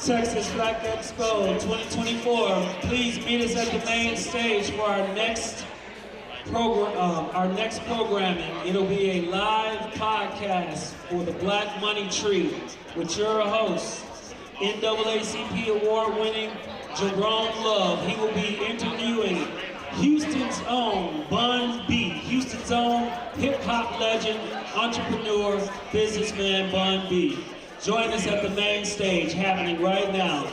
Texas Black Expo 2024. Please meet us at the main stage for our next programming. It'll be a live podcast for the Black Money Tree with your host, NAACP award-winning Jerome Love. He will be interviewing Houston's own Bun B, Houston's own hip-hop legend, entrepreneur, businessman Bun B. Join us at the main stage, happening right now.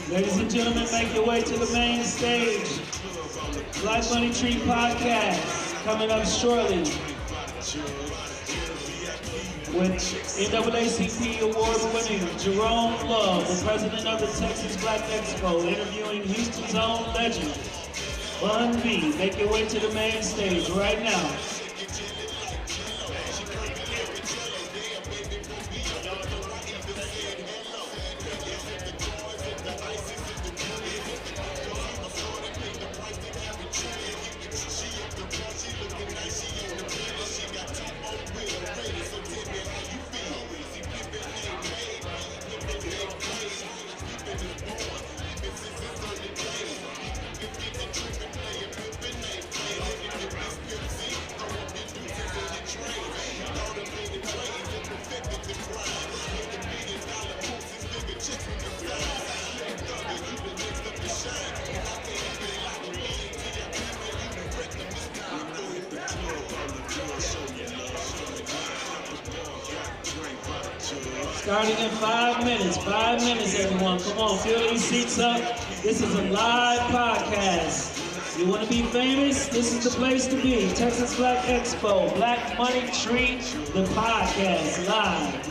Ladies and gentlemen, make your way to the main stage. Black Money Tree Podcast coming up shortly with NAACP award-winning Jerome Love, the president of the Texas Black Expo, interviewing Houston's own legend, Bun B. Make your way to the main stage right now. Starting in 5 minutes. 5 minutes, everyone. Come on, fill these seats up. This is a live podcast. You want to be famous? This is the place to be. Texas Black Expo, Black Money Tree, the podcast, live.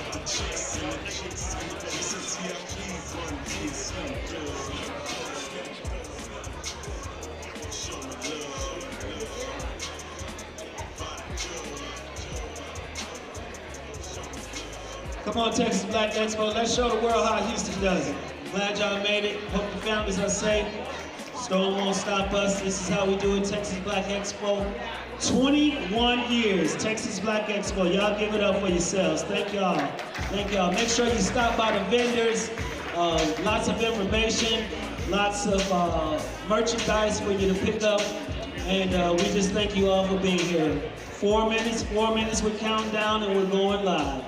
Come on, Texas Black Expo. Let's show the world how Houston does it. Glad y'all made it. Hope the families are safe. Storm won't stop us. This is how we do it, Texas Black Expo. 21 years, Texas Black Expo. Y'all give it up for yourselves. Thank y'all. Thank y'all. Make sure you stop by the vendors. Lots of information, lots of merchandise for you to pick up. And we just thank you all for being here. 4 minutes, we're counting down and we're going live.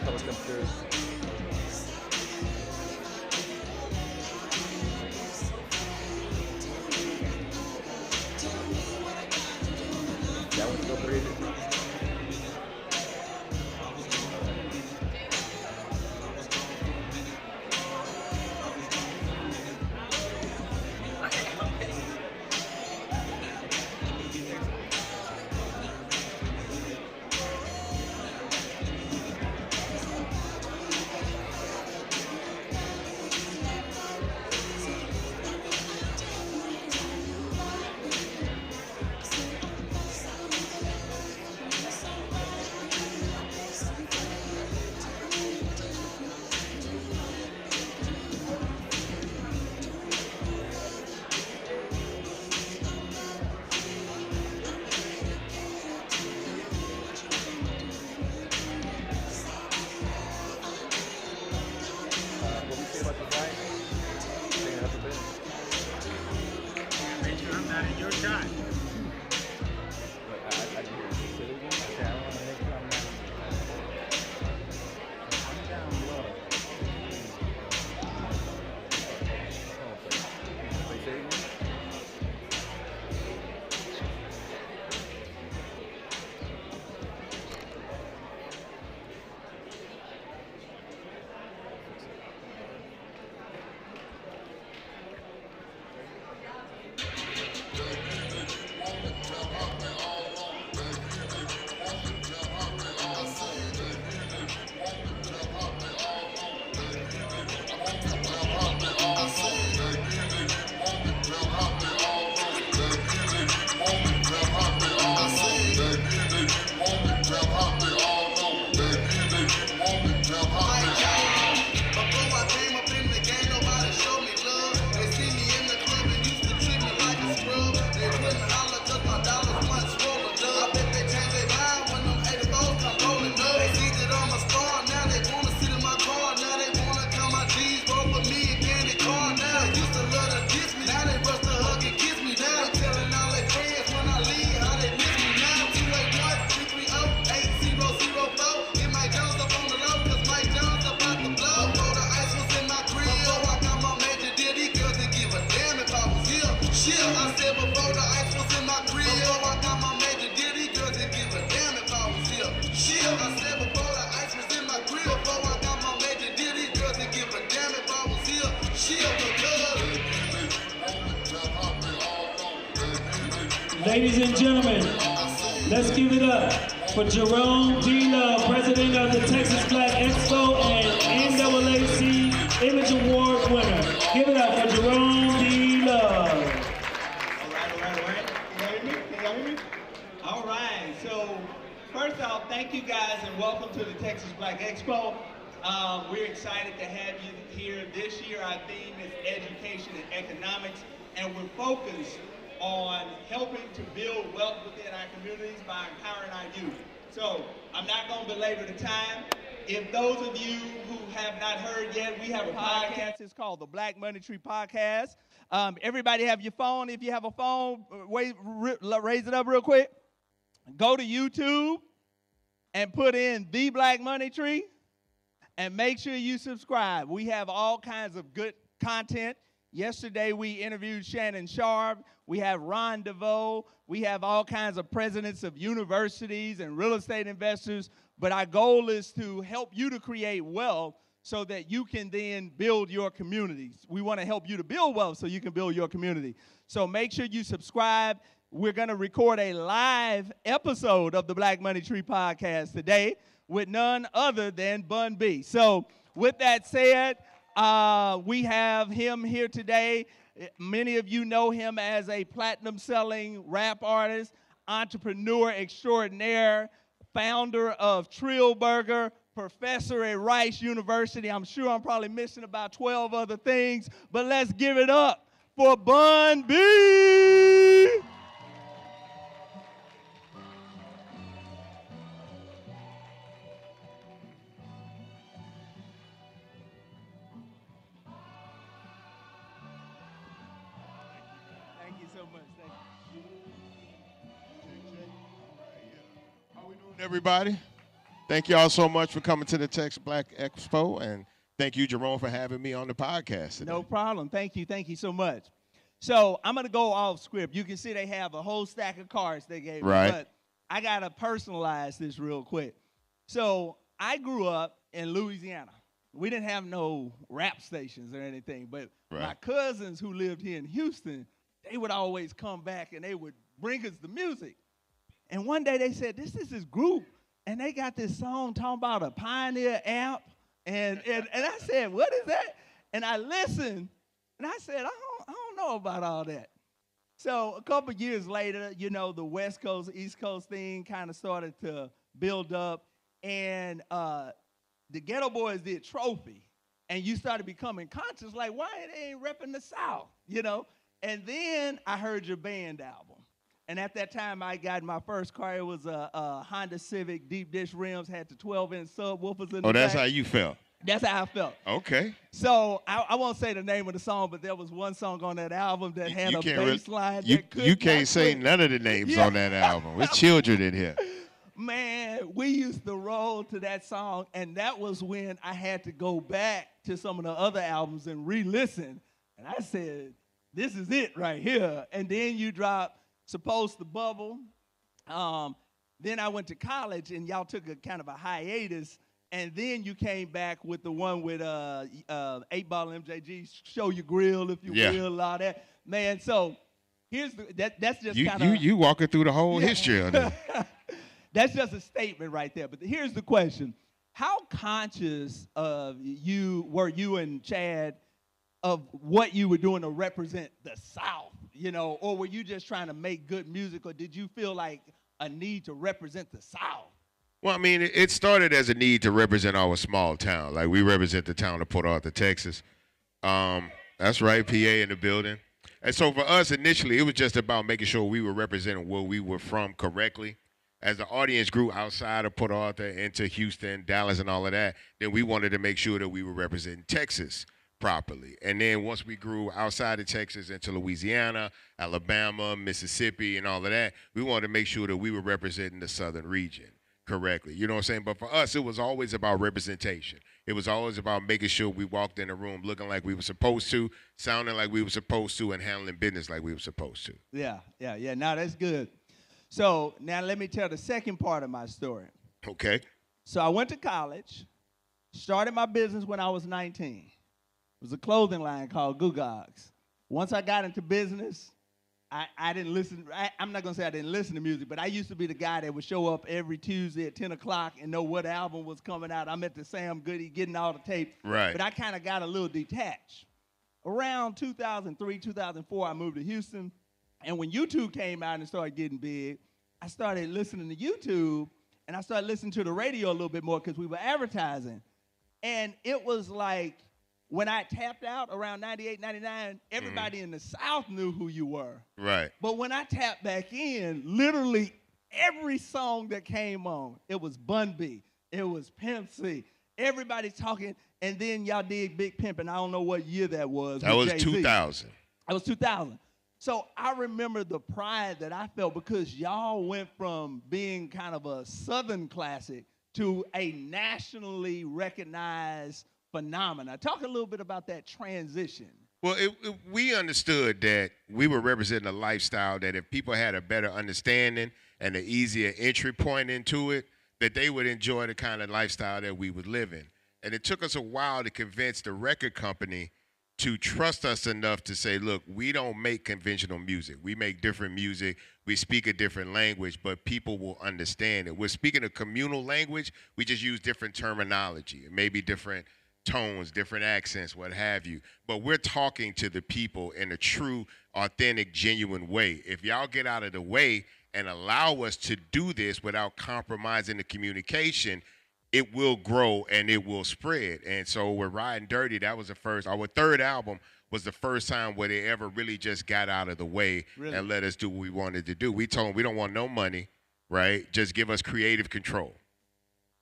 color temperatures. That one's still 380. What we say about the guy? Saying it up a bit. Make sure I'm not in your shot. But I do hear you say it again. Okay, I want to make sure I'm not. I'm down low. Oh, okay. Wait, say it again. Ladies and gentlemen, let's give it up for Jerome D. Love, president of the Texas Black Expo and NAAC Image Award winner. Give it up for Jerome D. Love. All right. Can y'all hear me? All right. So, first off, thank you guys and welcome to the Texas Black Expo. We're excited to have you here this year. Our theme is education and economics, and we're focused on helping to build wealth within our communities by empowering our youth. So I'm not going to belabor the time. If those of you who have not heard yet, we have a podcast. It's called the Black Money Tree Podcast. Everybody have your phone. If you have a phone, raise it up real quick. Go to YouTube and put in The Black Money Tree and make sure you subscribe. We have all kinds of good content. Yesterday, we interviewed Shannon Sharp. We have Ron DeVoe. We have all kinds of presidents of universities and real estate investors. But our goal is to help you to create wealth so that you can then build your communities. We want to help you to build wealth so you can build your community. So make sure you subscribe. We're going to record a live episode of the Black Money Tree Podcast today with none other than Bun B. So with that said, we have him here today. Many of you know him as a platinum-selling rap artist, entrepreneur extraordinaire, founder of Trill Burger, professor at Rice University. I'm sure I'm probably missing about 12 other things, but let's give it up for Bun B. Thank you so much. Thank you. How we doing, everybody? Thank you all so much for coming to the Texas Black Expo, and thank you, Jerome, for having me on the podcast today. No problem. Thank you so much. So I'm gonna go off script. You can see they have a whole stack of cards they gave me, Right. but I gotta personalize this real quick. So I grew up in Louisiana. We didn't have no rap stations or anything, but Right. my cousins who lived here in Houston, they would always come back and they would bring us the music. And one day they said, this is this group, and they got this song talking about a Pioneer amp. And I said, what is that? And I listened, and I said, I don't know about all that. So a couple years later, you know, the West Coast, East Coast thing kind of started to build up. And the Ghetto Boys did Trophy. And you started becoming conscious, like, why they ain't repping the South, you know? And then I heard your band album. And at that time, I got my first car. It was a Honda Civic, deep dish rims, had the 12-inch subwoofers in the Oh, that's back. how you felt. That's how I felt. Okay. So I won't say the name of the song, but there was one song on that album that had a bass line You, that could you can't not say quit. none of the names Yeah. on that album. There's children in here. Man, we used to roll to that song, and that was when I had to go back to some of the other albums and re-listen. And I said, this is it right here. And then you dropped Supposed to Bubble. Then I went to college, and y'all took a kind of a hiatus. And then you came back with the one with 8-Ball MJG, Show Your Grill, if you will, all that. Man, so here's that's just kind of... You walking through the whole history of it. That's just a statement right there. But here's the question. How conscious were you and Chad of what you were doing to represent the South, you know, or were you just trying to make good music, or did you feel like a need to represent the South? Well, I mean, it started as a need to represent our small town. Like, we represent the town of Port Arthur, Texas. That's right, PA in the building. And so for us, initially, it was just about making sure we were representing where we were from correctly. As the audience grew outside of Port Arthur into Houston, Dallas, and all of that, then we wanted to make sure that we were representing Texas properly. And then once we grew outside of Texas into Louisiana, Alabama, Mississippi, and all of that, we wanted to make sure that we were representing the southern region correctly. You know what I'm saying? But for us, it was always about representation. It was always about making sure we walked in the room looking like we were supposed to, sounding like we were supposed to, and handling business like we were supposed to. Yeah. Now that's good. So now let me tell the second part of my story. Okay. So I went to college, started my business when I was 19. It was a clothing line called Goo Gogs. Once I got into business, I didn't listen. I'm not going to say I didn't listen to music, but I used to be the guy that would show up every Tuesday at 10 o'clock and know what album was coming out. I'm at the Sam Goody getting all the tapes. Right. But I kind of got a little detached. Around 2003, 2004, I moved to Houston. And when YouTube came out and started getting big, I started listening to YouTube, and I started listening to the radio a little bit more because we were advertising. And it was like when I tapped out around 98, 99, everybody in the South knew who you were. Right. But when I tapped back in, literally every song that came on, it was Bun B, it was Pimp C. Everybody's talking, and then y'all did Big Pimp, and I don't know what year that was. That was Jay-Z. 2000. That was 2000. So I remember the pride that I felt because y'all went from being kind of a Southern classic to a nationally recognized phenomenon. Talk a little bit about that transition. Well, we understood that we were representing a lifestyle that if people had a better understanding and an easier entry point into it, that they would enjoy the kind of lifestyle that we would live in. And it took us a while to convince the record company to trust us enough to say, look, we don't make conventional music. We make different music. We speak a different language, but people will understand it. We're speaking a communal language. We just use different terminology, maybe different tones, different accents, what have you. But we're talking to the people in a true, authentic, genuine way. If y'all get out of the way and allow us to do this without compromising the communication, it will grow and it will spread. And so we're Riding Dirty. That was the first. Our third album was the first time where they ever really just got out of the way and let us do what we wanted to do. We told them we don't want no money, right? Just give us creative control,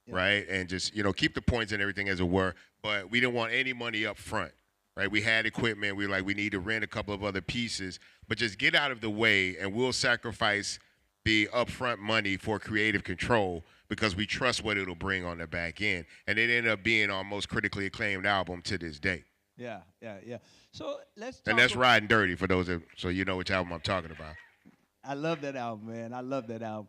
right? And just, keep the points and everything as it were. But we didn't want any money up front, right? We had equipment. We were like, we need to rent a couple of other pieces. But just get out of the way and we'll sacrifice the upfront money for creative control because we trust what it'll bring on the back end. And it ended up being our most critically acclaimed album to this day. Yeah. So let's talk. And that's Riding Dirty for those so you know which album I'm talking about. I love that album, man. I love that album.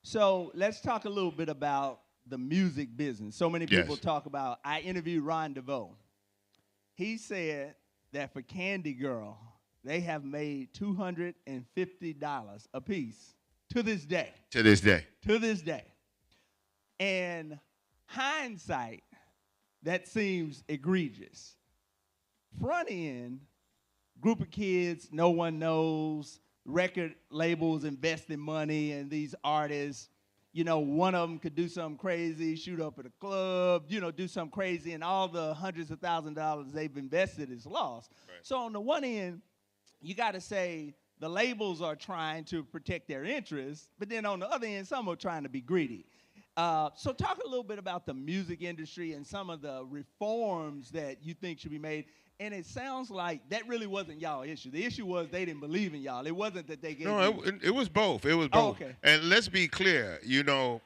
So let's talk a little bit about the music business. So many people talk about, I interviewed Ron DeVoe. He said that for Candy Girl, they have made $250 a piece to this day. To this day. To this day. And hindsight, that seems egregious. Front end, group of kids, no one knows, record labels investing money in these artists. You know, one of them could do something crazy, shoot up at a club, you know, do something crazy, and all the hundreds of thousands of dollars they've invested is lost. Right. So on the one end, you got to say the labels are trying to protect their interests, but then on the other end, some are trying to be greedy. So talk a little bit about the music industry and some of the reforms that you think should be made. And it sounds like that really wasn't y'all issue. The issue was they didn't believe in y'all. It wasn't that they gave it was both. It was both. Oh, okay. And let's be clear, you know,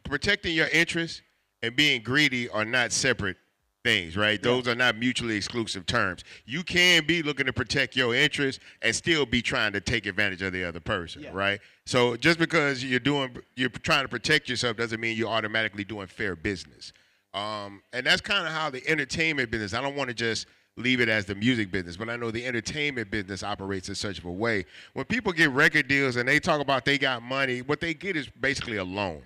protecting your interests and being greedy are not separate things, right? Yeah. Those are not mutually exclusive terms. You can be looking to protect your interests and still be trying to take advantage of the other person, right? So just because you're trying to protect yourself doesn't mean you're automatically doing fair business. And that's kind of how the entertainment business, I don't want to just leave it as the music business, but I know the entertainment business operates in such a way. When people get record deals and they talk about they got money, what they get is basically a loan,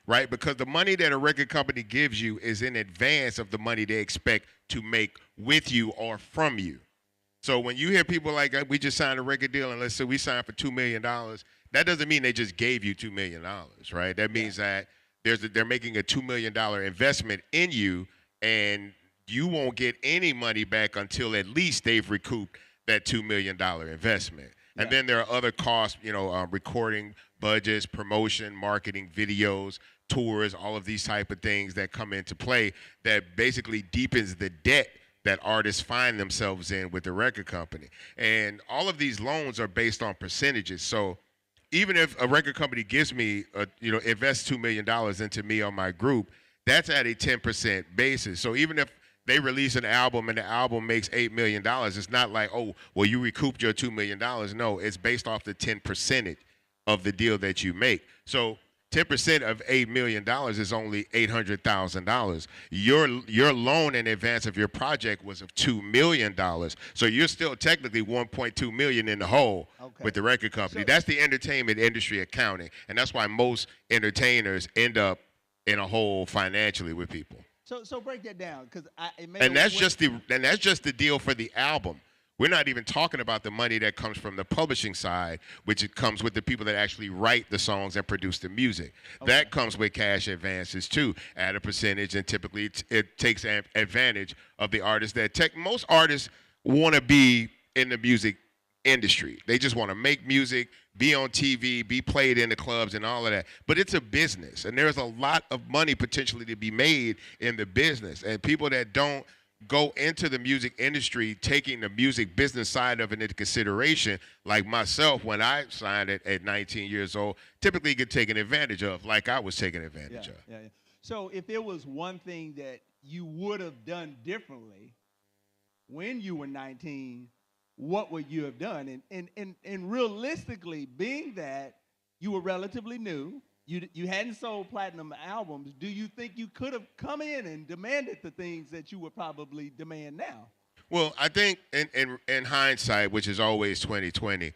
right? Because the money that a record company gives you is in advance of the money they expect to make with you or from you. So when you hear people like, we just signed a record deal and let's say we signed for $2 million, that doesn't mean they just gave you $2 million, right? That means that they're making a $2 million investment in you, and you won't get any money back until at least they've recouped that $2 million investment. Yeah. And then there are other costs, you know, recording budgets, promotion, marketing, videos, tours, all of these type of things that come into play that basically deepens the debt that artists find themselves in with the record company. And all of these loans are based on percentages. So even if a record company gives me, invests $2 million into me or my group, that's at a 10% basis. So even if they release an album and the album makes $8 million, it's not like, oh, well, you recouped your $2 million. No, it's based off the 10% of the deal that you make. So 10% of $8 million is only $800,000. Your loan in advance of your project was of $2 million. So you're still technically $1.2 million in the hole with the record company. That's the entertainment industry accounting. And that's why most entertainers end up in a hole financially with people. So break that down, because that's just the deal for the album. We're not even talking about the money that comes from the publishing side, which it comes with the people that actually write the songs and produce the music. Okay. That comes with cash advances too, at a percentage, and typically it takes advantage of the artists most artists want to be in the music industry. They just want to make music, be on TV, be played in the clubs and all of that. But it's a business, and there's a lot of money potentially to be made in the business. And people that don't go into the music industry taking the music business side of it into consideration, like myself when I signed it at 19 years old, typically get taken advantage of, like I was taken advantage of. Yeah. So if there was one thing that you would have done differently when you were 19, what would you have done? And realistically, being that you were relatively new, you hadn't sold platinum albums, do you think you could have come in and demanded the things that you would probably demand now? Well, I think in hindsight, which is always 2020,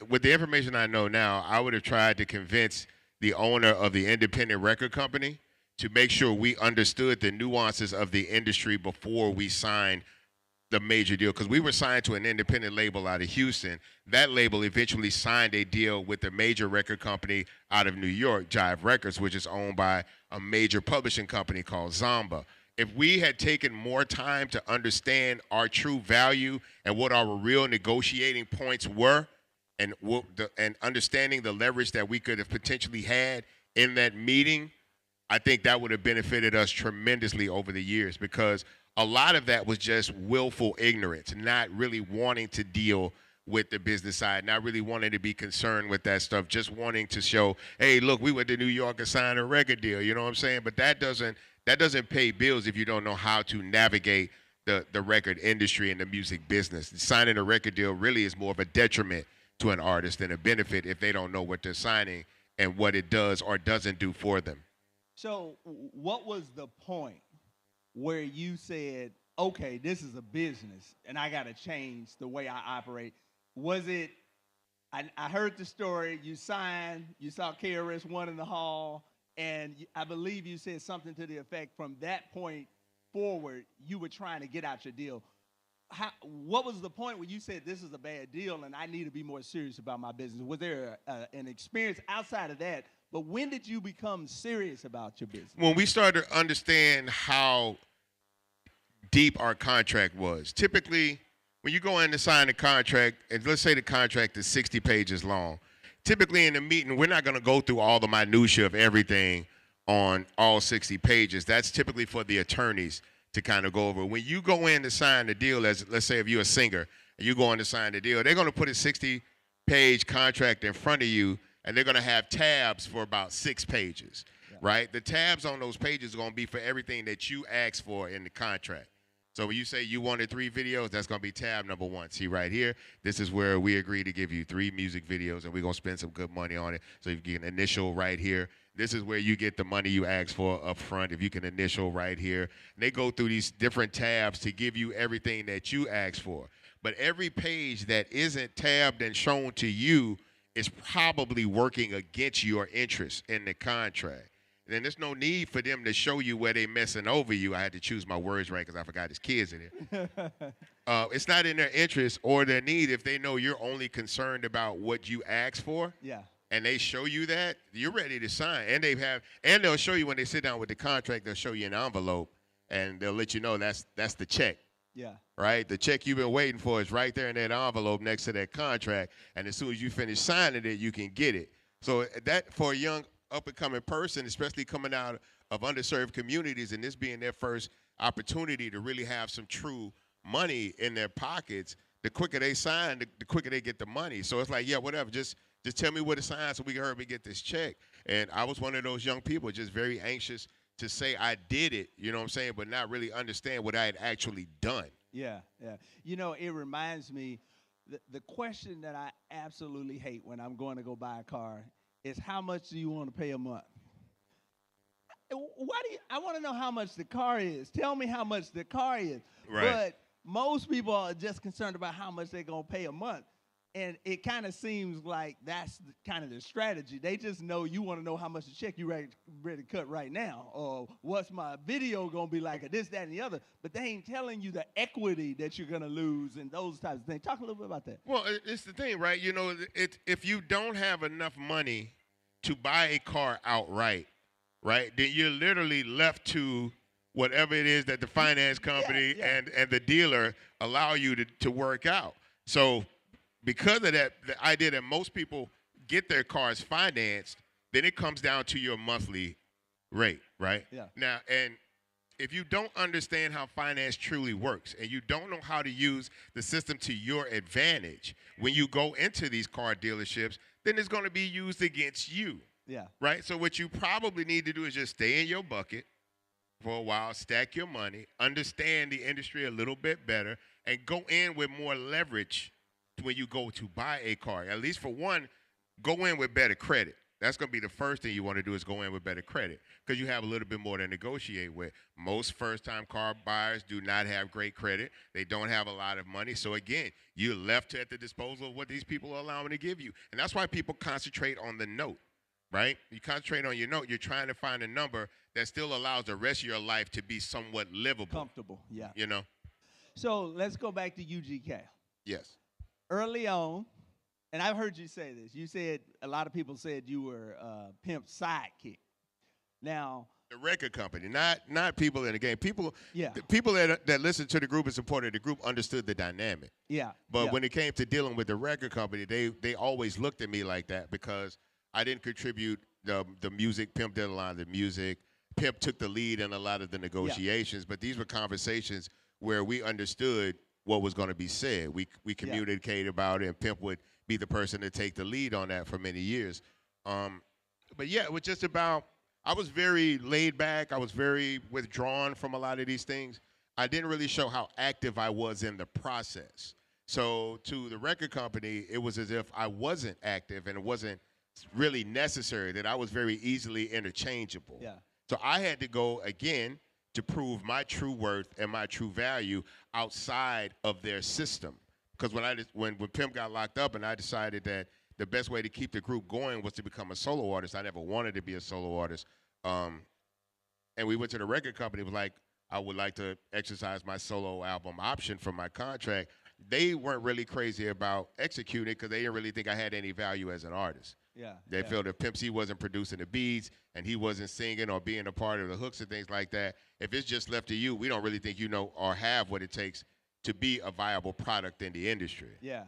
with the information I know now, I would have tried to convince the owner of the independent record company to make sure we understood the nuances of the industry before we signed the major deal, because we were signed to an independent label out of Houston. That label eventually signed a deal with a major record company out of New York, Jive Records, which is owned by a major publishing company called Zomba. If we had taken more time to understand our true value and what our real negotiating points were, and understanding the leverage that we could have potentially had in that meeting, I think that would have benefited us tremendously over the years, because a lot of that was just willful ignorance, not really wanting to deal with the business side, not really wanting to be concerned with that stuff, just wanting to show, hey, look, we went to New York and signed a record deal. You know what I'm saying? But that doesn't pay bills if you don't know how to navigate the record industry and the music business. Signing a record deal really is more of a detriment to an artist than a benefit if they don't know what they're signing and what it does or doesn't do for them. So, what was the point where you said, okay, this is a business and I got to change the way I operate? Was it, I heard the story, you signed, you saw KRS-One in the hall, and I believe you said something to the effect from that point forward, you were trying to get out your deal. What was the point when you said this is a bad deal and I need to be more serious about my business? Was there an experience outside of that? But when did you become serious about your business? When we started to understand how deep our contract was. Typically, when you go in to sign a contract, and let's say the contract is 60 pages long, typically in the meeting, we're not going to go through all the minutia of everything on all 60 pages. That's typically for the attorneys to kind of go over. When you go in to sign the deal, as let's say if you're a singer and you go in to sign the deal, they're going to put a 60-page contract in front of you, and they're going to have tabs for about 6 pages, right? The tabs on those pages are going to be for everything that you asked for in the contract. So when you say you wanted 3 videos, that's going to be tab number 1. See right here, this is where we agree to give you 3 music videos, and we're going to spend some good money on it. So you get an initial right here. This is where you get the money you asked for up front, if you can initial right here. And they go through these different tabs to give you everything that you asked for. But every page that isn't tabbed and shown to you is probably working against your interest in the contract. And then there's no need for them to show you where they're messing over you. I had to choose my words right because I forgot his kids in here. It's not in their interest or their need if they know you're only concerned about what you asked for. Yeah. And they show you that, you're ready to sign. And they'll show you when they sit down with the contract, they'll show you an envelope, and they'll let you know that's the check. Yeah. Right? The check you've been waiting for is right there in that envelope next to that contract. And as soon as you finish signing it, you can get it. So that, for a young up-and-coming person, especially coming out of underserved communities, and this being their first opportunity to really have some true money in their pockets, the quicker they sign, the quicker they get the money. So it's like, yeah, whatever, just tell me where to sign so we can hurry and get this check. And I was one of those young people just very anxious to say I did it, you know what I'm saying, but not really understand what I had actually done. Yeah, yeah. You know, it reminds me, the question that I absolutely hate when I'm going to go buy a car is, how much do you want to pay a month? I want to know how much the car is. Tell me how much the car is. Right. But most people are just concerned about how much they're going to pay a month. And it kind of seems like that's kind of the strategy. They just know you want to know how much the check you ready to cut right now, or what's my video going to be like, or this, that, and the other. But they ain't telling you the equity that you're going to lose and those types of things. Talk a little bit about that. Well, it's the thing, right? You know, if you don't have enough money to buy a car outright, right, then you're literally left to whatever it is that the finance company and the dealer allow you to work out. So because of that, the idea that most people get their cars financed, then it comes down to your monthly rate, right? Yeah. Now, and if you don't understand how finance truly works and you don't know how to use the system to your advantage when you go into these car dealerships, then it's going to be used against you. Yeah. Right? So what you probably need to do is just stay in your bucket for a while, stack your money, understand the industry a little bit better, and go in with more leverage when you go to buy a car. At least for one, go in with better credit. That's going to be the first thing you want to do, is go in with better credit, because you have a little bit more to negotiate with. Most first-time car buyers do not have great credit. They don't have a lot of money. So, again, you're left at the disposal of what these people are allowing to give you. And that's why people concentrate on the note, right? You concentrate on your note. You're trying to find a number that still allows the rest of your life to be somewhat livable. Comfortable, yeah. You know? So let's go back to UGK. Yes. Early on, and I've heard you say this, you said a lot of people said you were Pimp's sidekick. Now, the record company, not people in the game. People, yeah. The people that listened to the group and supported the group understood the dynamic. Yeah. But when it came to dealing with the record company, they always looked at me like that, because I didn't contribute the music. Pimp did a lot of the music. Pimp took the lead in a lot of the negotiations. But these were conversations where we understood what was going to be said. We communicated about it, and Pimp would be the person to take the lead on that for many years. But yeah, it was just about, I was very laid back. I was very withdrawn from a lot of these things. I didn't really show how active I was in the process. So to the record company, it was as if I wasn't active and it wasn't really necessary, that I was very easily interchangeable. Yeah. So I had to go again to prove my true worth and my true value outside of their system. Because when Pimp got locked up and I decided that the best way to keep the group going was to become a solo artist, I never wanted to be a solo artist. And we went to the record company, was like, I would like to exercise my solo album option from my contract. They weren't really crazy about executing because they didn't really think I had any value as an artist. Yeah. They felt if Pimp C wasn't producing the beats and he wasn't singing or being a part of the hooks and things like that, if it's just left to you, we don't really think you know or have what it takes to be a viable product in the industry. Yeah.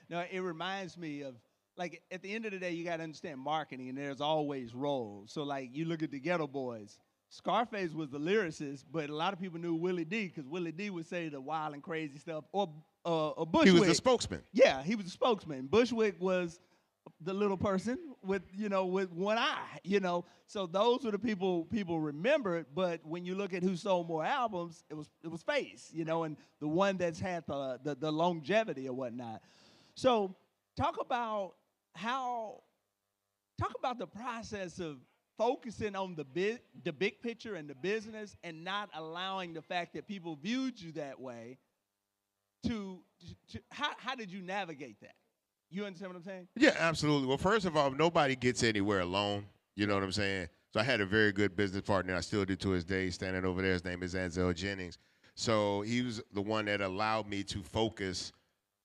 No, it reminds me of, like, at the end of the day, you got to understand marketing, and there's always roles. So, like, you look at the Ghetto Boys. Scarface was the lyricist, but a lot of people knew Willie D because Willie D would say the wild and crazy stuff. Or Bushwick. He was the spokesman. Yeah, he was the spokesman. Bushwick was the little person with one eye, So those were the people remembered. But when you look at who sold more albums, it was Face, and the one that's had the longevity or whatnot. So talk about the process of focusing on the big picture and the business, and not allowing the fact that people viewed you that way. How did you navigate that? You understand what I'm saying? Yeah, absolutely. Well, first of all, nobody gets anywhere alone. You know what I'm saying? So I had a very good business partner. I still do to this day. Standing over there, his name is Ansel Jennings. So he was the one that allowed me to focus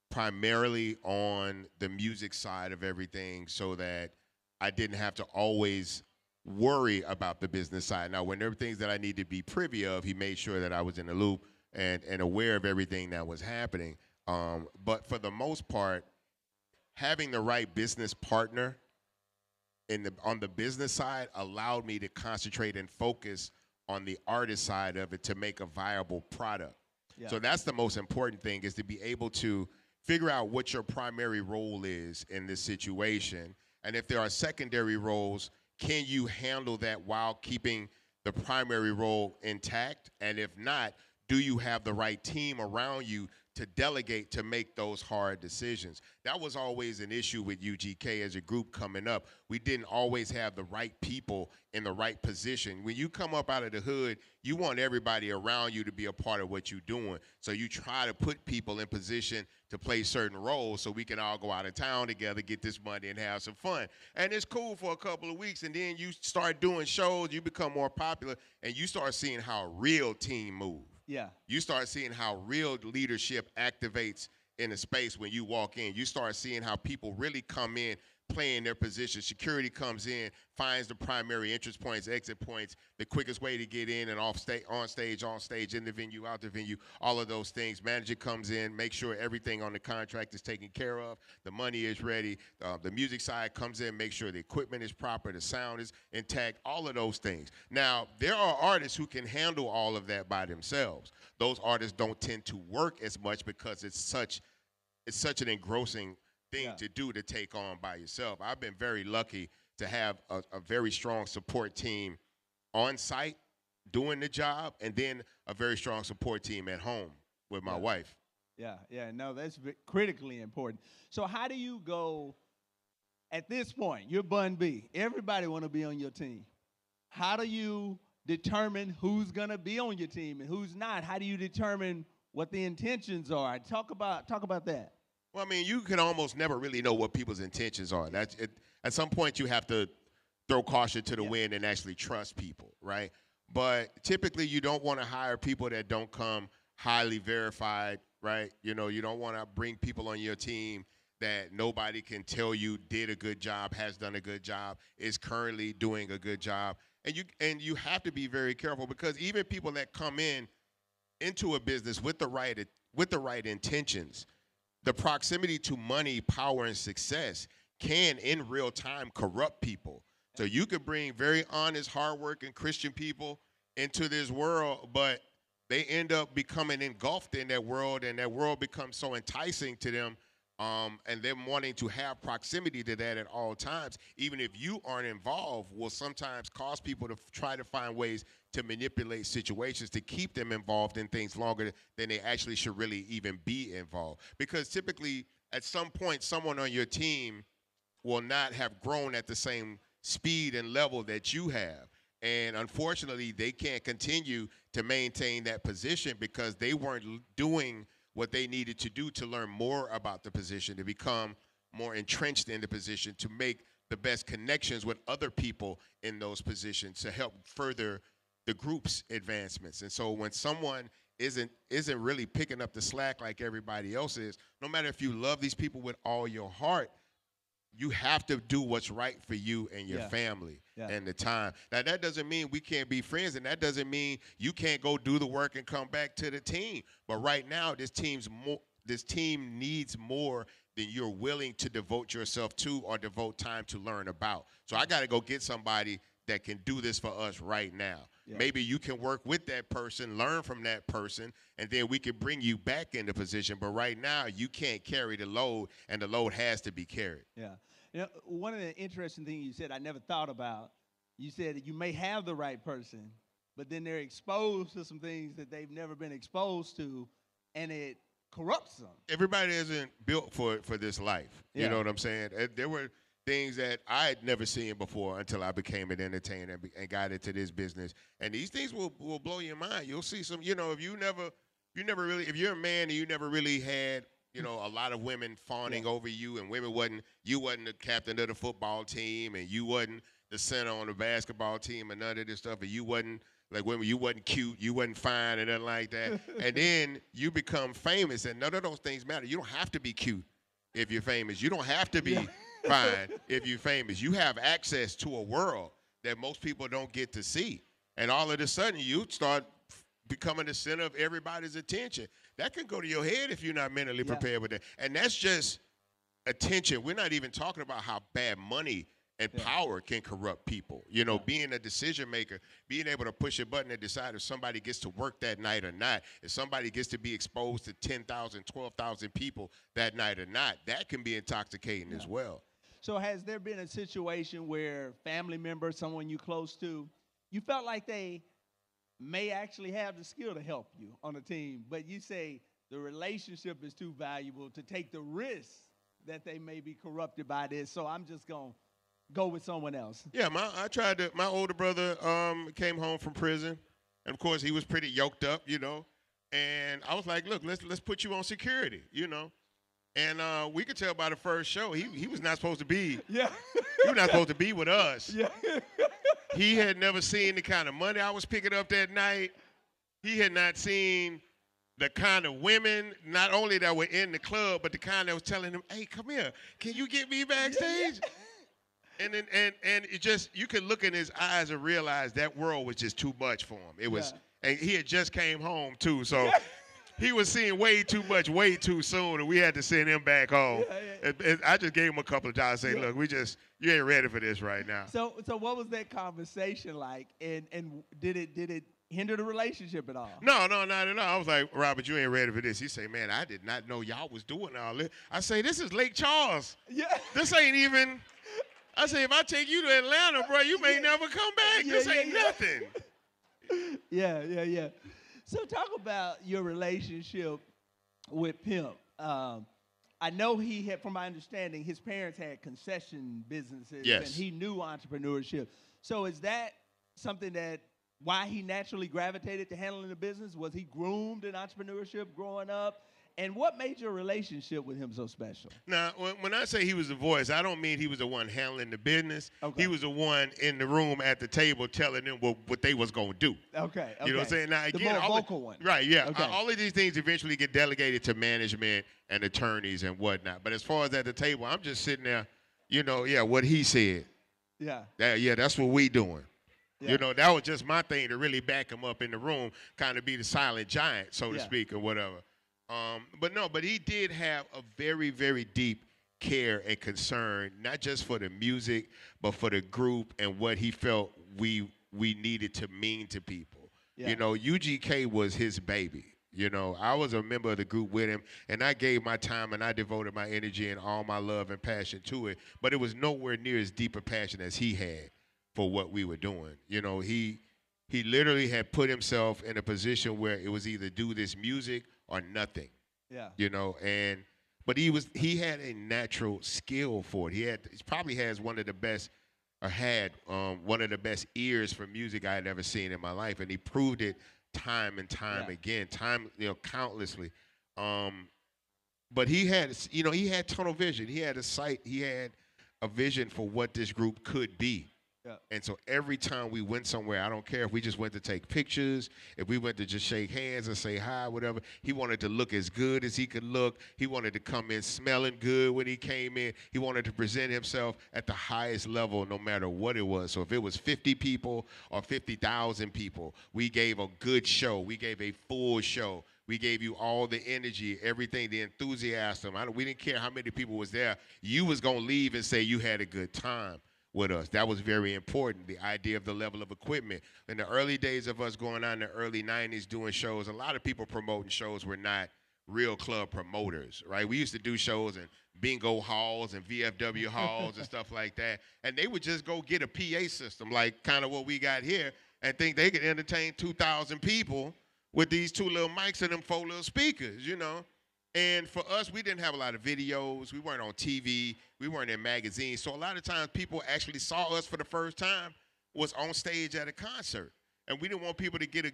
primarily on the music side of everything, so that I didn't have to always worry about the business side. Now, when there were things that I needed to be privy of, he made sure that I was in the loop and aware of everything that was happening. But for the most part, having the right business partner on the business side allowed me to concentrate and focus on the artist side of it to make a viable product. Yeah. So that's the most important thing, is to be able to figure out what your primary role is in this situation. And if there are secondary roles, can you handle that while keeping the primary role intact? And if not, do you have the right team around you to delegate to make those hard decisions? That was always an issue with UGK as a group coming up. We didn't always have the right people in the right position. When you come up out of the hood, you want everybody around you to be a part of what you're doing. So you try to put people in position to play certain roles so we can all go out of town together, get this money, and have some fun. And it's cool for a couple of weeks, and then you start doing shows, you become more popular, and you start seeing how a real team moves. Yeah. You start seeing how real leadership activates in a space when you walk in. You start seeing how people really come in, playing their position. Security comes in, finds the primary entrance points, exit points, the quickest way to get in and on stage, in the venue, out the venue, all of those things. Manager comes in, makes sure everything on the contract is taken care of, the money is ready. The music side comes in, makes sure the equipment is proper, the sound is intact, all of those things. Now, there are artists who can handle all of that by themselves. Those artists don't tend to work as much because it's such an engrossing thing to do, to take on by yourself. I've been very lucky to have a very strong support team on site doing the job, and then a very strong support team at home with my wife. Yeah, no, that's critically important. So how do you go, at this point, you're Bun B, everybody want to be on your team. How do you determine who's going to be on your team and who's not? How do you determine what the intentions are? Talk about that. Well, I mean, you can almost never really know what people's intentions are. At some point, you have to throw caution to the wind and actually trust people, right? But typically, you don't want to hire people that don't come highly verified, right? You don't want to bring people on your team that nobody can tell you did a good job, has done a good job, is currently doing a good job. And you have to be very careful, because even people that come into a business with the right intentions, the proximity to money, power, and success can, in real time, corrupt people. So you could bring very honest, hardworking Christian people into this world, but they end up becoming engulfed in that world, and that world becomes so enticing to them, and them wanting to have proximity to that at all times, even if you aren't involved, will sometimes cause people to try to find ways to manipulate situations to keep them involved in things longer than they actually should really even be involved. Because typically, at some point, someone on your team will not have grown at the same speed and level that you have. And unfortunately, they can't continue to maintain that position because they weren't doing what they needed to do to learn more about the position, to become more entrenched in the position, to make the best connections with other people in those positions to help further the group's advancements. And so when someone isn't really picking up the slack like everybody else is, no matter if you love these people with all your heart, you have to do what's right for you and your family and the time. Now, that doesn't mean we can't be friends, and that doesn't mean you can't go do the work and come back to the team. But right now, this team needs more than you're willing to devote yourself to or devote time to learn about. So I got to go get somebody that can do this for us right now. Yeah. Maybe you can work with that person, learn from that person, and then we can bring you back into position. But right now, you can't carry the load, and the load has to be carried. Yeah. You know, one of the interesting things you said I never thought about, you said that you may have the right person, but then they're exposed to some things that they've never been exposed to, and it corrupts them. Everybody isn't built for this life. Yeah. You know what I'm saying? There were things that I had never seen before until I became an entertainer and got into this business. And these things will blow your mind. You'll see some, if you're a man and you never really had, a lot of women fawning over you, and you wasn't the captain of the football team, and you wasn't the center on the basketball team, and none of this stuff, and you wasn't like women, you wasn't cute, you wasn't fine, and nothing like that. And then you become famous, and none of those things matter. You don't have to be cute if you're famous. You don't have to be fine if you're famous. You have access to a world that most people don't get to see. And all of a sudden, you start becoming the center of everybody's attention. That can go to your head if you're not mentally prepared with that. And that's just attention. We're not even talking about how bad money and power can corrupt people. Being a decision maker, being able to push a button and decide if somebody gets to work that night or not, if somebody gets to be exposed to 10,000, 12,000 people that night or not, that can be intoxicating as well. So has there been a situation where family member, someone you close to, you felt like they may actually have the skill to help you on a team, but you say the relationship is too valuable to take the risk that they may be corrupted by this, so I'm just going to go with someone else? Yeah, my older brother came home from prison, and of course he was pretty yoked up, and I was like, look, let's put you on security, and we could tell by the first show he was not supposed to be. Yeah. He was not supposed to be with us. Yeah. He had never seen the kind of money I was picking up that night. He had not seen the kind of women, not only that were in the club, but the kind that was telling him, hey, come here, can you get me backstage? And then it just, you could look in his eyes and realize that world was just too much for him. It was, and he had just came home too, so he was seeing way too much, way too soon, and we had to send him back home. I just gave him a couple of dollars, saying, look, you ain't ready for this right now. So what was that conversation like, and did it hinder the relationship at all? No, not at all. I was like, Robert, you ain't ready for this. He said, man, I did not know y'all was doing all this. I say, this is Lake Charles. Yeah. This ain't even. I say, if I take you to Atlanta, bro, you may never come back. This ain't nothing. Yeah. So talk about your relationship with Pimp. I know he had, from my understanding, his parents had concession businesses, and he knew entrepreneurship. So is that something why he naturally gravitated to handling the business? Was he groomed in entrepreneurship growing up? And what made your relationship with him so special? Now, when I say he was the voice, I don't mean he was the one handling the business. Okay. He was the one in the room at the table telling them what they was going to do. Okay. You know what I'm saying? Now, again, the more vocal one. Right, yeah. Okay. All of these things eventually get delegated to management and attorneys and whatnot. But as far as at the table, I'm just sitting there, what he said. Yeah. That's what we doing. Yeah. That was just my thing to really back him up in the room, kind of be the silent giant, so to speak, or whatever. But he did have a very, very deep care and concern, not just for the music, but for the group and what he felt we needed to mean to people. You know, UGK was his baby. You know, I was a member of the group with him, and I gave my time and I devoted my energy and all my love and passion to it. But it was nowhere near as deep a passion as he had for what we were doing. You know, he literally had put himself in a position where it was either do this music or nothing. Yeah. You know, but he had a natural skill for it. He probably has one of the best or had one of the best ears for music I had ever seen in my life, and he proved it time and time again, countlessly. But he had, he had tunnel vision. He had a sight. He had a vision for what this group could be. Yeah. And so every time we went somewhere, I don't care if we just went to take pictures, if we went to just shake hands and say hi, whatever, he wanted to look as good as he could look. He wanted to come in smelling good when he came in. He wanted to present himself at the highest level no matter what it was. So if it was 50 people or 50,000 people, we gave a good show. We gave a full show. We gave you all the energy, everything, the enthusiasm. We didn't care how many people was there. You was going to leave and say you had a good time with us. That was very important, the idea of the level of equipment. In the early days of us going on in the early 90s doing shows, a lot of people promoting shows were not real club promoters, right? We used to do shows in bingo halls and VFW halls and stuff like that, and they would just go get a PA system like kind of what we got here and think they could entertain 2,000 people with these 2 little mics and them 4 little speakers, you know? And for us, we didn't have a lot of videos. We weren't on TV. We weren't in magazines. So a lot of times people actually saw us for the first time was on stage at a concert. And we didn't want people to get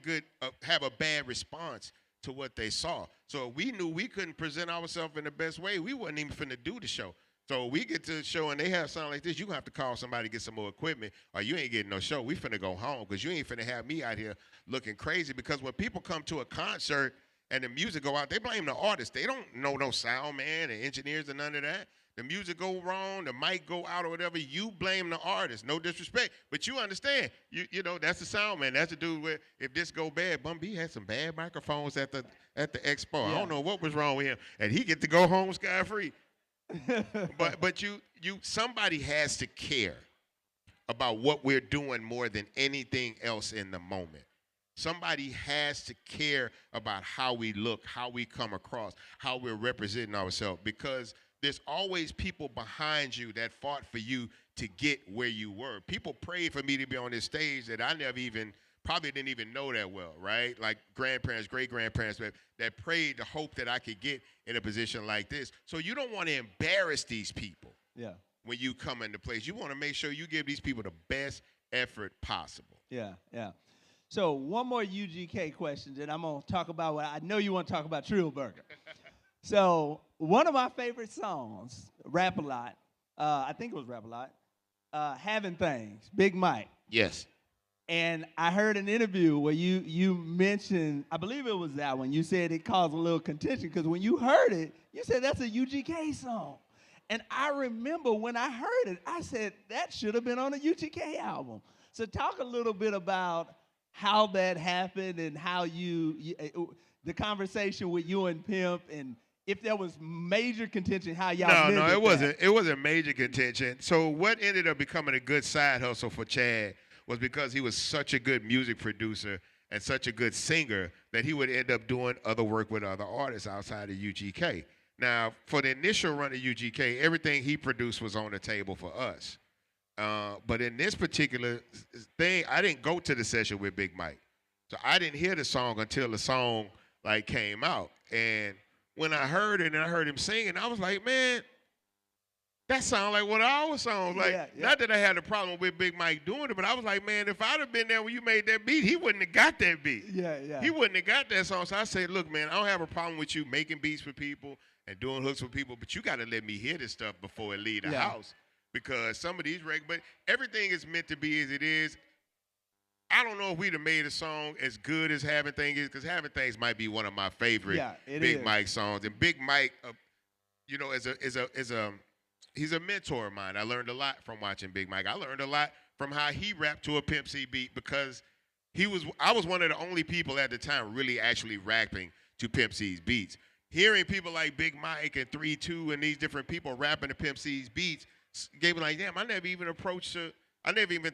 have a bad response to what they saw. So we knew we couldn't present ourselves in the best way. We wasn't even finna do the show. So we get to the show and they have something like this. You're going to have to call somebody to get some more equipment or you ain't getting no show. We finna go home because you ain't finna have me out here looking crazy, because when people come to a concert and the music go out, they blame the artist. They don't know no sound man and engineers and none of that. The music go wrong, the mic go out or whatever, you blame the artist. No disrespect, but you understand. You know, that's the sound man. That's the dude where if this go bad, Bun B had some bad microphones at the expo. Yeah. I don't know what was wrong with him, and he get to go home scot-free. but somebody has to care about what we're doing more than anything else in the moment. Somebody has to care about how we look, how we come across, how we're representing ourselves, because there's always people behind you that fought for you to get where you were. People prayed for me to be on this stage that I probably didn't even know that well, right? Like grandparents, great-grandparents that prayed to hope that I could get in a position like this. So you don't want to embarrass these people when you come into place. You want to make sure you give these people the best effort possible. Yeah. So one more UGK question, then I'm going to talk about what I know you want to talk about, Trill Burger. So one of my favorite songs, Rap a Lot, I think it was Rap a Lot, Having Things, Big Mike. Yes. And I heard an interview where you mentioned, I believe it was that one, you said it caused a little contention because when you heard it, you said that's a UGK song. And I remember when I heard it, I said that should have been on a UGK album. So talk a little bit about how that happened and how the conversation with you and Pimp, and if there was major contention, how y'all No, it wasn't. It wasn't major contention. So what ended up becoming a good side hustle for Chad was because he was such a good music producer and such a good singer that he would end up doing other work with other artists outside of UGK. Now, for the initial run of UGK, everything he produced was on the table for us. But in this particular thing, I didn't go to the session with Big Mike. So I didn't hear the song until the song came out. And when I heard it and I heard him singing, I was like, man, that sounds like one of our songs. Not that I had a problem with Big Mike doing it, but I was like, man, if I'd have been there when you made that beat, he wouldn't have got that beat. Yeah. He wouldn't have got that song. So I said, look, man, I don't have a problem with you making beats for people and doing hooks for people, but you got to let me hear this stuff before it leave the house. Because some of these but everything is meant to be as it is. I don't know if we'd have made a song as good as Having Things is, because Having Things might be one of my favorite Big Mike songs. And Big Mike, he's a mentor of mine. I learned a lot from watching Big Mike. I learned a lot from how he rapped to a Pimp C beat, because I was one of the only people at the time really actually rapping to Pimp C's beats. Hearing people like Big Mike and 3-2 and these different people rapping to Pimp C's beats gave me like, damn, I never even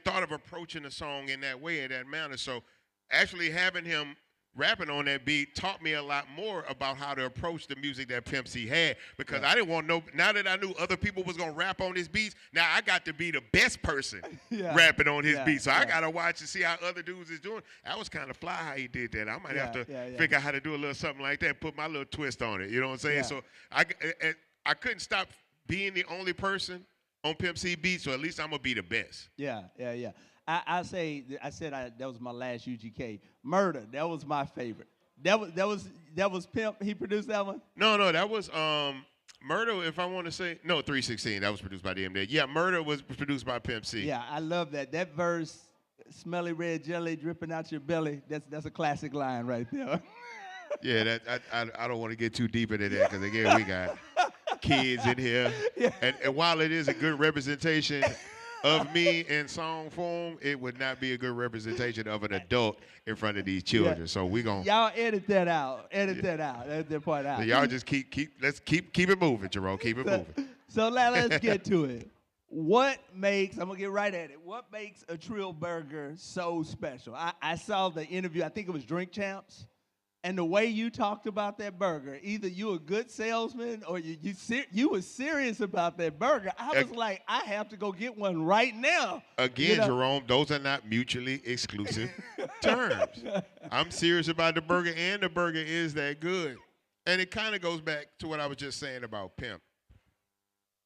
thought of approaching a song in that way, in that manner. So actually having him rapping on that beat taught me a lot more about how to approach the music that Pimp C had, because I didn't want no. Now that I knew other people was gonna rap on his beats, now I got to be the best person rapping on his beats. So I gotta watch and see how other dudes is doing. That was kind of fly how he did that. I might have to figure out how to do a little something like that, put my little twist on it. You know what I'm saying? So I couldn't stop being the only person on Pimp C beats, so at least I'm gonna be the best. Yeah. I said that was my last UGK. Murder, that was my favorite. That was Pimp. He produced that one. No, that was Murder. If I want to say 316. That was produced by DMD. Yeah, Murder was produced by Pimp C. Yeah, I love that. That verse, "Smelly red jelly dripping out your belly." That's a classic line right there. Yeah, I don't want to get too deep into that, because again we got kids in here, and while it is a good representation of me in song form, it would not be a good representation of an adult in front of these children. So we gonna y'all edit that out. Edit that part out. So y'all just keep it moving, Jerome. Keep it moving. So let's get to it. I'm gonna get right at it. What makes a Trill Burger so special? I saw the interview. I think it was Drink Champs. And the way you talked about that burger, either you a good salesman or you were serious about that burger. I was like, I have to go get one right now. Again, Jerome, those are not mutually exclusive terms. I'm serious about the burger, and the burger is that good. And it kind of goes back to what I was just saying about Pimp.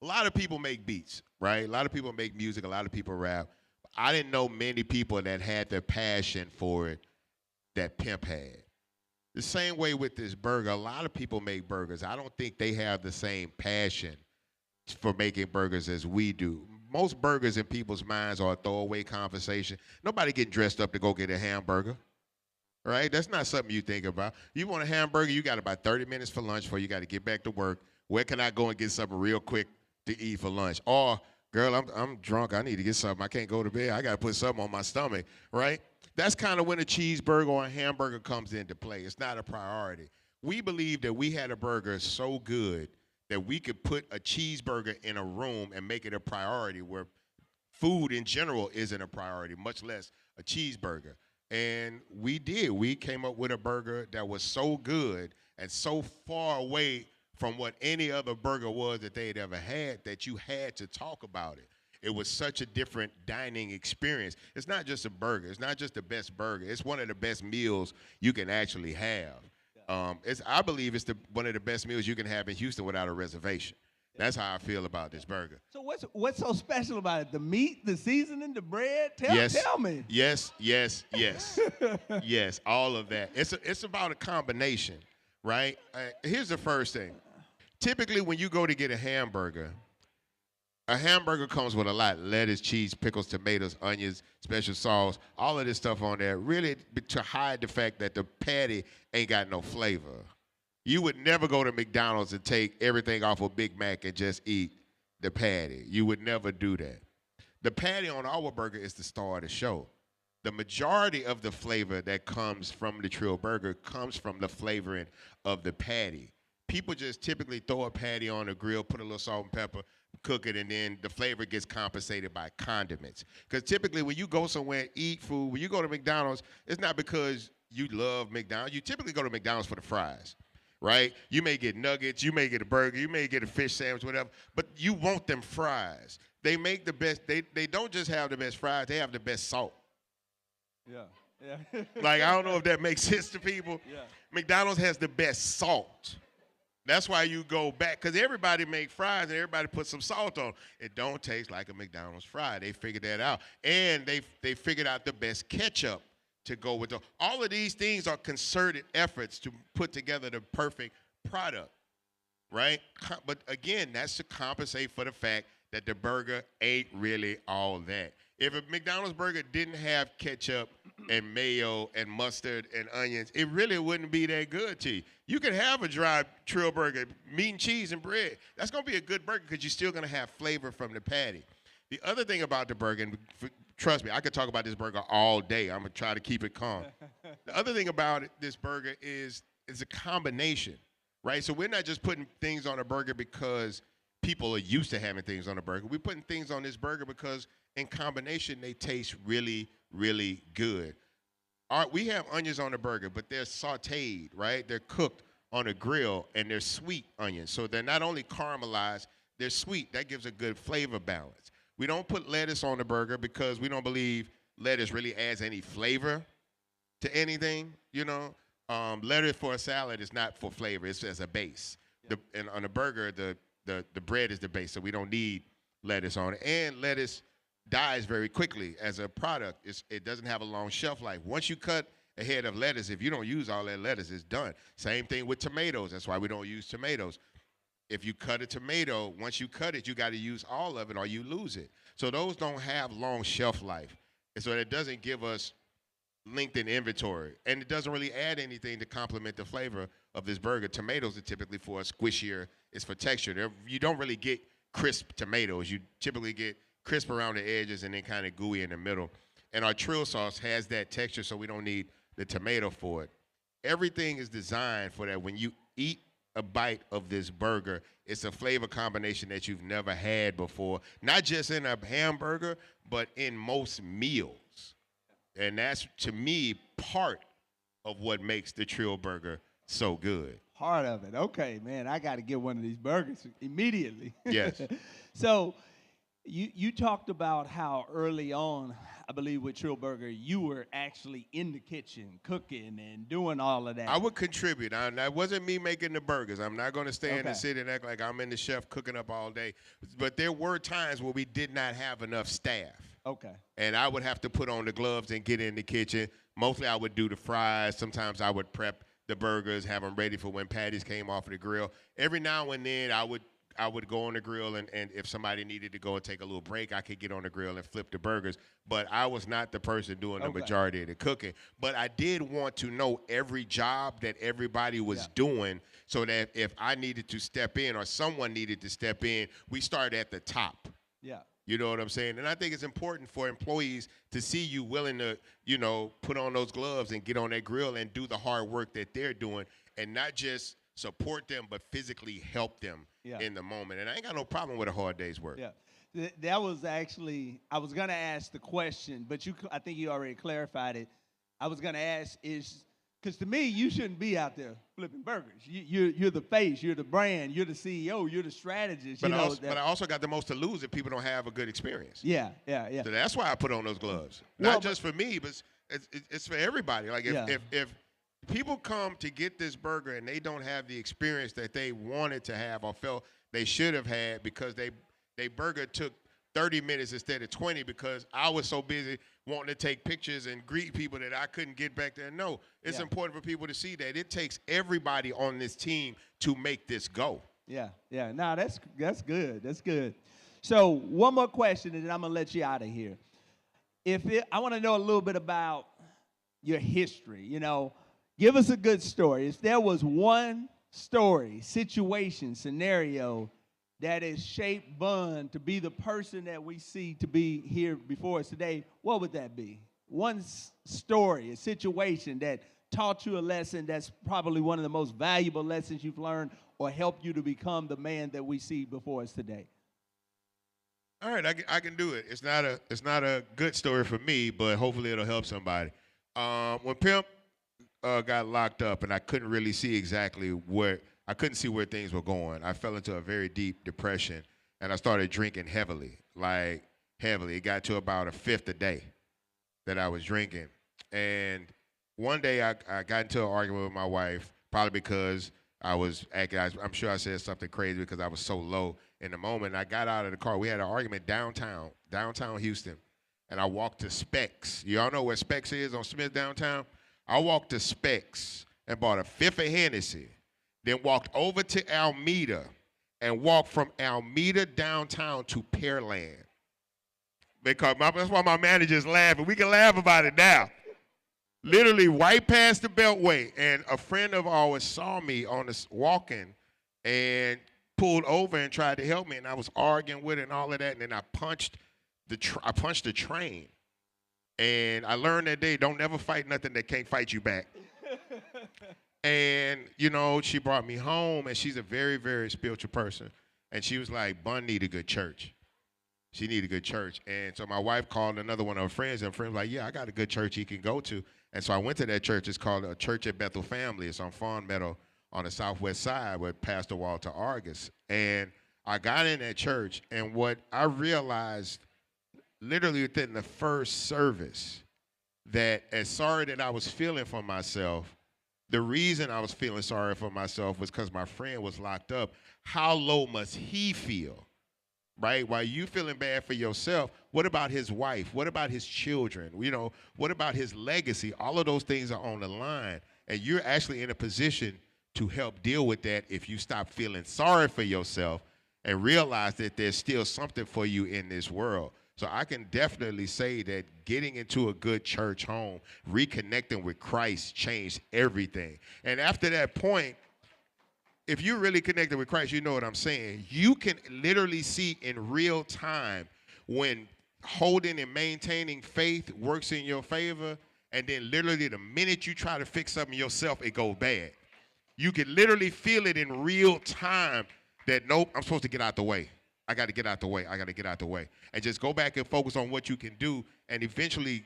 A lot of people make beats, right? A lot of people make music. A lot of people rap. I didn't know many people that had the passion for it that Pimp had. The same way with this burger, a lot of people make burgers. I don't think they have the same passion for making burgers as we do. Most burgers in people's minds are a throwaway conversation. Nobody getting dressed up to go get a hamburger, right? That's not something you think about. You want a hamburger, you got about 30 minutes for lunch before you got to get back to work. Where can I go and get something real quick to eat for lunch? Or, girl, I'm drunk. I need to get something. I can't go to bed. I got to put something on my stomach, right? That's kind of when a cheeseburger or a hamburger comes into play. It's not a priority. We believe that we had a burger so good that we could put a cheeseburger in a room and make it a priority, where food in general isn't a priority, much less a cheeseburger. And we did. We came up with a burger that was so good and so far away from what any other burger was that they had ever had that you had to talk about it. It was such a different dining experience. It's not just a burger. It's not just the best burger. It's one of the best meals you can actually have. I believe it's one of the best meals you can have in Houston without a reservation. That's how I feel about this burger. So what's so special about it? The meat, the seasoning, the bread? Tell me. Yes. Yes, all of that. It's about a combination, right? Here's the first thing. Typically, when you go to get a hamburger comes with a lot: lettuce, cheese, pickles, tomatoes, onions, special sauce, all of this stuff on there, really to hide the fact that the patty ain't got no flavor. You would never go to McDonald's and take everything off a Big Mac and just eat the patty. You would never do that. The patty on our burger is the star of the show. The majority of the flavor that comes from the Trill Burger comes from the flavoring of the patty. People just typically throw a patty on the grill, put a little salt and pepper, cook it, and then the flavor gets compensated by condiments. Because typically when you go somewhere and eat food, when you go to McDonald's, it's not because you love McDonald's. You typically go to McDonald's for the fries, right? You may get nuggets, you may get a burger, you may get a fish sandwich, whatever, but you want them fries. They make the best. They don't just have the best fries, they have the best salt. Yeah. Like, I don't know if that makes sense to people. Yeah. McDonald's has the best salt. That's why you go back, because everybody make fries and everybody put some salt on. It don't taste like a McDonald's fry. They figured that out. And they figured out the best ketchup to go with. All of these things are concerted efforts to put together the perfect product, right? But again, that's to compensate for the fact that the burger ain't really all that. If a McDonald's burger didn't have ketchup and mayo and mustard and onions, it really wouldn't be that good to you. You could have a dry Trill burger, meat and cheese and bread. That's going to be a good burger because you're still going to have flavor from the patty. The other thing about the burger, and trust me, I could talk about this burger all day. I'm going to try to keep it calm. The other thing about this burger is a combination, right? So we're not just putting things on a burger because people are used to having things on a burger. We're putting things on this burger because in combination, they taste really, really good. we have onions on the burger, but they're sautéed, right? They're cooked on a grill, and they're sweet onions. So they're not only caramelized, they're sweet. That gives a good flavor balance. We don't put lettuce on the burger because we don't believe lettuce really adds any flavor to anything, you know. Lettuce for a salad is not for flavor. It's as a base. And on a burger, the bread is the base, so we don't need lettuce on it. And lettuce dies very quickly as a product. It doesn't have a long shelf life. Once you cut a head of lettuce, if you don't use all that lettuce, it's done. Same thing with tomatoes. That's why we don't use tomatoes. If you cut a tomato, once you cut it, you got to use all of it or you lose it. So those don't have long shelf life. And so it doesn't give us lengthened inventory. And it doesn't really add anything to complement the flavor of this burger. Tomatoes are typically for a squishier, it's for texture. You don't really get crisp tomatoes. You typically get crisp around the edges and then kind of gooey in the middle. And our trill sauce has that texture, so we don't need the tomato for it. Everything is designed for that. When you eat a bite of this burger, it's a flavor combination that you've never had before, not just in a hamburger, but in most meals. And that's, to me, part of what makes the Trill Burger so good. Part of it. Okay, man, I got to get one of these burgers immediately. Yes. So you talked about how early on, I believe with Trill Burger, you were actually in the kitchen cooking and doing all of that. I would contribute. That wasn't me making the burgers. I'm not going to stand Okay. and sit and act like I'm in the chef cooking up all day. But there were times where we did not have enough staff. Okay. And I would have to put on the gloves and get in the kitchen. Mostly I would do the fries. Sometimes I would prep the burgers, have them ready for when patties came off of the grill. Every now and then I would go on the grill, and if somebody needed to go and take a little break, I could get on the grill and flip the burgers. But I was not the person doing the majority of the cooking. But I did want to know every job that everybody was doing, so that if I needed to step in or someone needed to step in, we started at the top. Yeah. You know what I'm saying? And I think it's important for employees to see you willing to, put on those gloves and get on that grill and do the hard work that they're doing, and not just support them, but physically help them in the moment. And I ain't got no problem with a hard day's work. Yeah. That was actually, I was going to ask the question, but I think you already clarified it. I was going to ask because to me, you shouldn't be out there flipping burgers. You're the face, you're the brand, you're the CEO, you're the strategist. But I also got the most to lose if people don't have a good experience. Yeah. So that's why I put on those gloves. Well, Not just for me, but it's for everybody. Like if people come to get this burger and they don't have the experience that they wanted to have or felt they should have had because they burger took 30 minutes instead of 20 because I was so busy wanting to take pictures and greet people that I couldn't get back there. No, it's important for people to see that it takes everybody on this team to make this go. Yeah. No, that's good. That's good. So one more question, and then I'm gonna let you out of here. I want to know a little bit about your history. Give us a good story. If there was one story, situation, scenario that has shaped Bun to be the person that we see to be here before us today, what would that be? One story, a situation that taught you a lesson that's probably one of the most valuable lessons you've learned or helped you to become the man that we see before us today. All right, I can do it. It's not a good story for me, but hopefully it'll help somebody. When Pimp got locked up and I couldn't really see exactly I couldn't see where things were going. I fell into a very deep depression, and I started drinking heavily, like heavily. It got to about a fifth a day that I was drinking. And one day I got into an argument with my wife, probably because I'm sure I said something crazy because I was so low in the moment. I got out of the car. We had an argument downtown Houston, and I walked to Specs. Y'all know where Specs is on Smith downtown? I walked to Specs and bought a fifth of Hennessy, then walked over to Almeda and walked from Almeda downtown to Pearland. Because that's why my manager's laughing. We can laugh about it now. Literally right past the Beltway, and a friend of ours saw me on this walking and pulled over and tried to help me, and I was arguing with it and all of that, and then I punched the train. And I learned that day, don't never fight nothing that can't fight you back. And, she brought me home, and she's a very, very spiritual person. And she was like, Bun need a good church. She needed a good church. And so my wife called another one of her friends, and friends was like, yeah, I got a good church he can go to. And so I went to that church. It's called a Church at Bethel Family. It's on Fawn Meadow on the southwest side with Pastor Walter Argus. And I got in that church, and what I realized literally within the first service, that as sorry that I was feeling for myself, the reason I was feeling sorry for myself was because my friend was locked up. How low must he feel, right? While you feeling bad for yourself, what about his wife? What about his children? You know, what about his legacy? All of those things are on the line, and you're actually in a position to help deal with that if you stop feeling sorry for yourself and realize that there's still something for you in this world. So I can definitely say that getting into a good church home, reconnecting with Christ changed everything. And after that point, if you're really connected with Christ, you know what I'm saying. You can literally see in real time when holding and maintaining faith works in your favor, and then literally the minute you try to fix something yourself, it goes bad. You can literally feel it in real time that, nope, I'm supposed to get out the way. I got to get out the way. I got to get out the way. And just go back and focus on what you can do, and eventually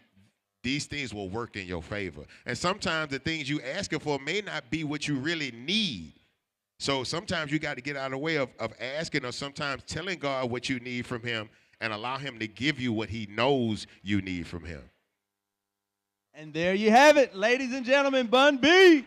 these things will work in your favor. And sometimes the things you asking for may not be what you really need. So sometimes you got to get out of the way of asking, or sometimes telling God what you need from him and allow him to give you what he knows you need from him. And there you have it, ladies and gentlemen, Bun B.